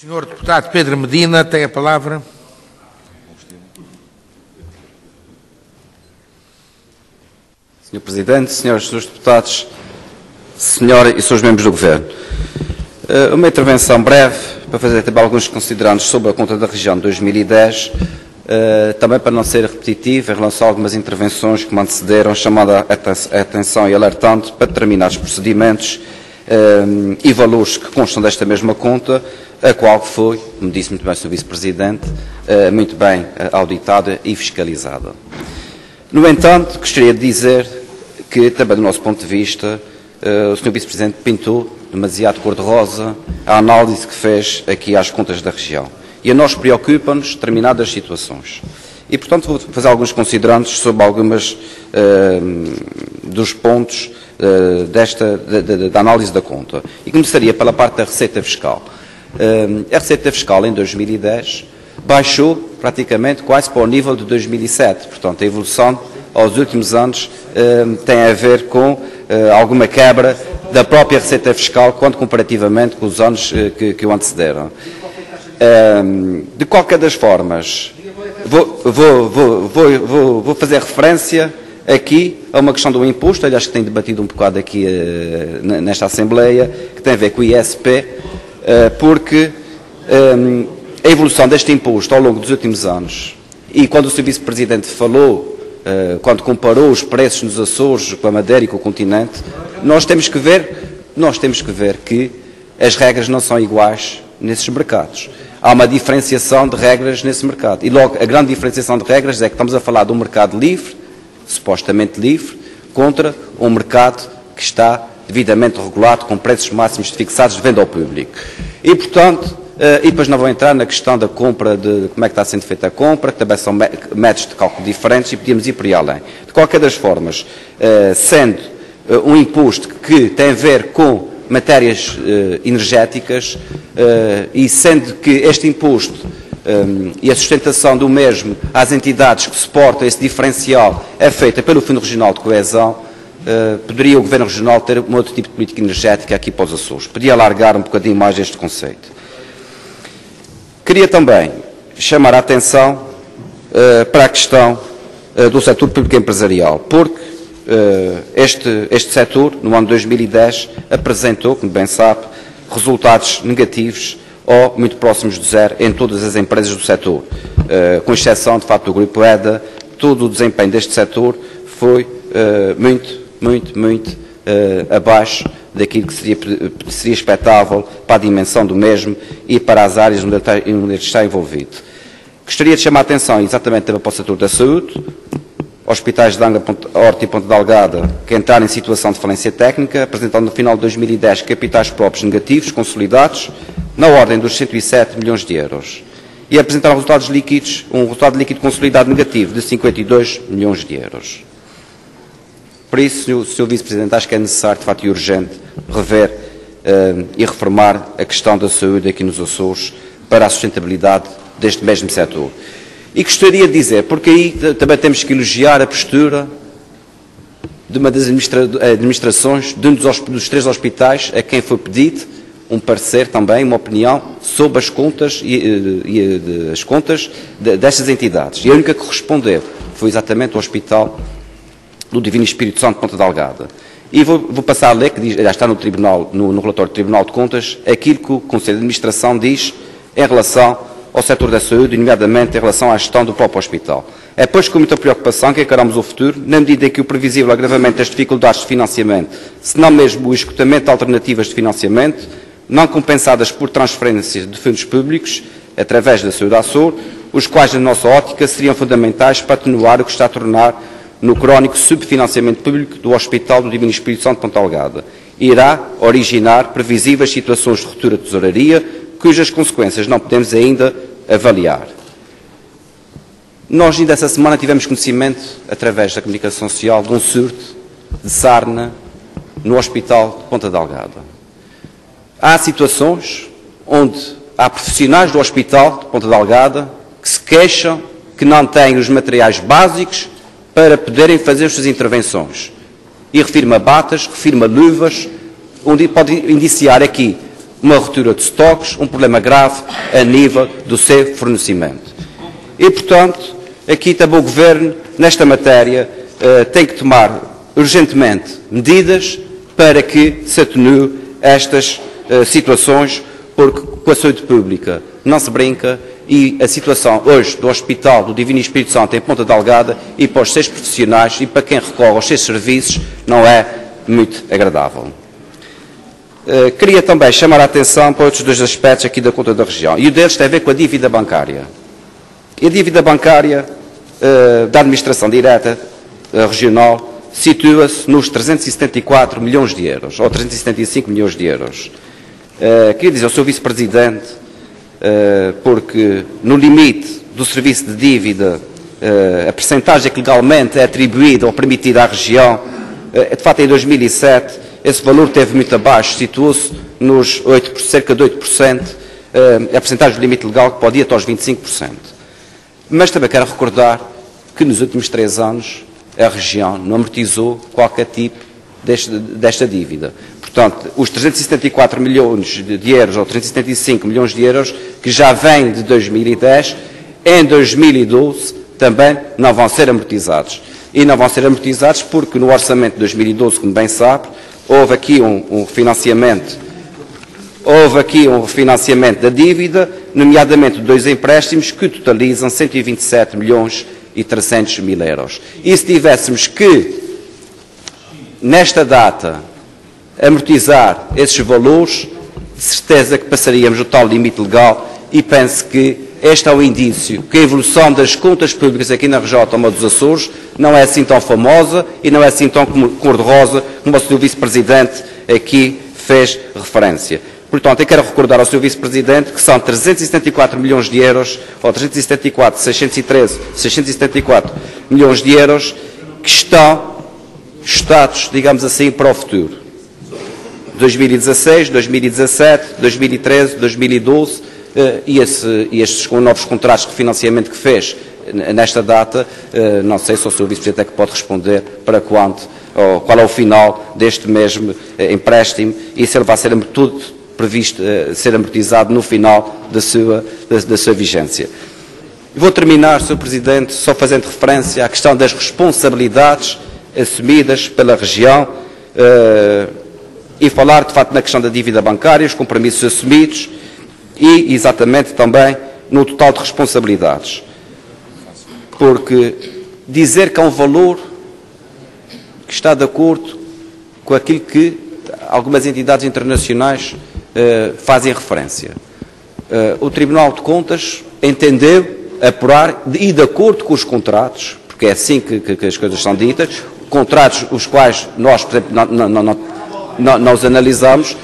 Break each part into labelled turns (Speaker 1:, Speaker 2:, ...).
Speaker 1: Senhor Deputado Pedro Medina tem a palavra.
Speaker 2: Senhor Presidente, senhoras e senhores deputados, senhora e senhores membros do Governo, uma intervenção breve para fazer também alguns considerandos sobre a conta da região de 2010, também para não ser repetitivo em relação a algumas intervenções que me antecederam, chamando a atenção e alertando para determinados procedimentos e valores que constam desta mesma conta, a qual foi, como disse muito bem o Sr. Vice-Presidente, muito bem auditada e fiscalizada. No entanto, gostaria de dizer que, também do nosso ponto de vista, o Sr. Vice-Presidente pintou demasiado cor-de-rosa a análise que fez aqui às contas da região. E a nós preocupa-nos determinadas situações. E, portanto, vou fazer alguns considerandos sobre algumas dos pontos da análise da conta. E começaria pela parte da receita fiscal. A receita fiscal em 2010 baixou praticamente quase para o nível de 2007. Portanto, a evolução aos últimos anos tem a ver com alguma quebra da própria receita fiscal quando comparativamente com os anos que o antecederam. De qualquer das formas, vou fazer referência aqui a uma questão do imposto, aliás que tem debatido um bocado aqui nesta Assembleia, que tem a ver com o ISP, porque a evolução deste imposto ao longo dos últimos anos, e quando o Sr. Vice-Presidente falou, quando comparou os preços nos Açores com a Madeira e com o continente, nós temos que ver que as regras não são iguais nesses mercados. Há uma diferenciação de regras nesse mercado. E logo, a grande diferenciação de regras é que estamos a falar de um mercado livre, supostamente livre, contra um mercado que está devidamente regulado, com preços máximos fixados de venda ao público. E, portanto, e depois não vou entrar na questão da compra, de como é que está sendo feita a compra, que também são métodos de cálculo diferentes e podíamos ir por aí além. De qualquer das formas, sendo um imposto que tem a ver com matérias energéticas e sendo que este imposto e a sustentação do mesmo às entidades que suportam esse diferencial é feita pelo Fundo Regional de Coesão, poderia o Governo Regional ter um outro tipo de política energética aqui para os Açores. Podia alargar um bocadinho mais este conceito. Queria também chamar a atenção para a questão do setor público empresarial, porque este setor, no ano 2010, apresentou, como bem sabe, resultados negativos ou muito próximos de zero em todas as empresas do setor. Com exceção, de facto, do Grupo EDA, todo o desempenho deste setor foi muito abaixo daquilo que seria expectável para a dimensão do mesmo e para as áreas onde ele está envolvido. Gostaria de chamar a atenção exatamente para o setor da saúde, hospitais de Angra, Horta e Ponta Delgada, que entraram em situação de falência técnica, apresentando no final de 2010 capitais próprios negativos, consolidados, na ordem dos 107 milhões de euros. E apresentaram resultados líquidos, um resultado líquido consolidado negativo de 52 milhões de euros. Por isso, Sr. Vice-Presidente, acho que é necessário, de facto, e urgente, rever e reformar a questão da saúde aqui nos Açores para a sustentabilidade deste mesmo setor. E gostaria de dizer, porque aí também temos que elogiar a postura de uma das administrações de um dos 3 hospitais a quem foi pedido um parecer também, uma opinião sobre as contas as contas destas entidades. E a única que respondeu foi exatamente o Hospital do Divino Espírito Santo de Ponta Delgada. E vou passar a ler, que já está no relatório do Tribunal de Contas, aquilo que o Conselho de Administração diz em relação ao setor da saúde, nomeadamente em relação à gestão do próprio hospital. É, pois, com muita preocupação que encaramos o futuro, na medida em que o previsível agravamento das dificuldades de financiamento, se não mesmo o esgotamento de alternativas de financiamento, não compensadas por transferências de fundos públicos, através da Saúde Açor, os quais, na nossa ótica, seriam fundamentais para atenuar o que está a tornar no crónico subfinanciamento público do Hospital do Divino Espírito Santo de Ponta Delgada. Irá originar previsíveis situações de ruptura de tesouraria, cujas consequências não podemos ainda avaliar. Nós, ainda essa semana, tivemos conhecimento, através da comunicação social, de um surto de sarna no Hospital de Ponta Delgada. Há situações onde há profissionais do Hospital de Ponta Delgada que se queixam que não têm os materiais básicos para poderem fazer as suas intervenções. E refiro-me a batas, refiro-me a luvas, onde pode indiciar aqui uma ruptura de estoques, um problema grave a nível do seu fornecimento. E, portanto, aqui também o Governo, nesta matéria, tem que tomar urgentemente medidas para que se atenue estas situações, porque com a saúde pública não se brinca e a situação hoje do Hospital do Divino Espírito Santo em Ponta Delgada e para os seus profissionais e para quem recorre aos seus serviços não é muito agradável. Queria também chamar a atenção para outros dois aspectos aqui da conta da região, e o deles tem a ver com a dívida bancária. E a dívida bancária da administração direta regional situa-se nos 374 milhões de euros, ou 375 milhões de euros. Queria dizer ao Sr. Vice-Presidente, porque no limite do serviço de dívida, a percentagem que legalmente é atribuída ou permitida à região, de facto em 2007, esse valor esteve muito abaixo, situou-se nos cerca de 8%, a percentagem do limite legal que pode ir até aos 25%. Mas também quero recordar que nos últimos 3 anos a região não amortizou qualquer tipo desta dívida. Portanto, os 374 milhões de euros, ou 375 milhões de euros, que já vêm de 2010, em 2012 também não vão ser amortizados. E não vão ser amortizados porque no orçamento de 2012, como bem sabe, houve aqui um refinanciamento da dívida, nomeadamente de 2 empréstimos que totalizam 127 milhões e 300 mil euros. E se tivéssemos que, nesta data, amortizar esses valores, de certeza que passaríamos o tal limite legal, e penso que este é o indício que a evolução das contas públicas aqui na região autónoma dos Açores não é assim tão famosa e não é assim tão cor-de-rosa como o Sr. Vice-Presidente aqui fez referência. Portanto, eu quero recordar ao Sr. Vice-Presidente que são 374 milhões de euros, ou 674 milhões de euros, que estão estados, digamos assim, para o futuro. 2016, 2017, 2013, 2012, e estes novos contratos de financiamento que fez nesta data, não sei se o Sr. Vice-Presidente é que pode responder para quanto, ou qual é o final deste mesmo empréstimo e se ele vai ser tudo previsto ser amortizado no final da sua vigência. Vou terminar, Sr. Presidente, só fazendo referência à questão das responsabilidades assumidas pela região e falar, de facto, na questão da dívida bancária, os compromissos assumidos e, exatamente, também no total de responsabilidades. Porque dizer que há um valor que está de acordo com aquilo que algumas entidades internacionais fazem referência. O Tribunal de Contas entendeu apurar, e de acordo com os contratos, porque é assim que as coisas são ditas, contratos os quais nós, por exemplo, não os analisamos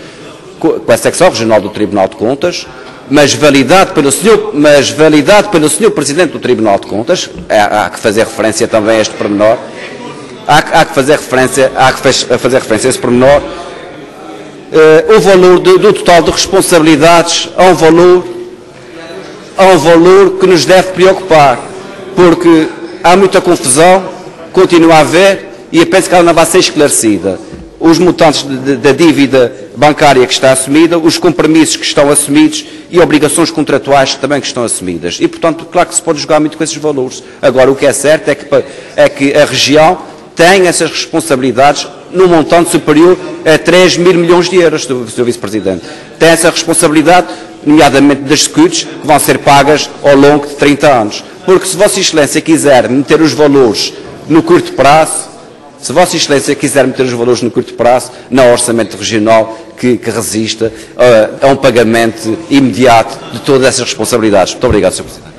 Speaker 2: com a secção regional do Tribunal de Contas, mas validado pelo Sr. Presidente do Tribunal de Contas, há que fazer referência também a este pormenor, há que fazer referência a esse pormenor, o valor do total de responsabilidades a um valor que nos deve preocupar, porque há muita confusão, continua a haver, e eu penso que ela não vai ser esclarecida. Os montantes da dívida bancária que está assumida, os compromissos que estão assumidos e obrigações contratuais também que estão assumidas. E, portanto, claro que se pode jogar muito com esses valores. Agora, o que é certo é que a região tem essas responsabilidades num montante superior a 3 mil milhões de euros, Sr. Vice-Presidente. Tem essa responsabilidade, nomeadamente das SCUTs, que vão ser pagas ao longo de 30 anos. Porque se Vossa Excelência quiser meter os valores no curto prazo, não há orçamento regional que resista a um pagamento imediato de todas essas responsabilidades. Muito obrigado, Sr. Presidente.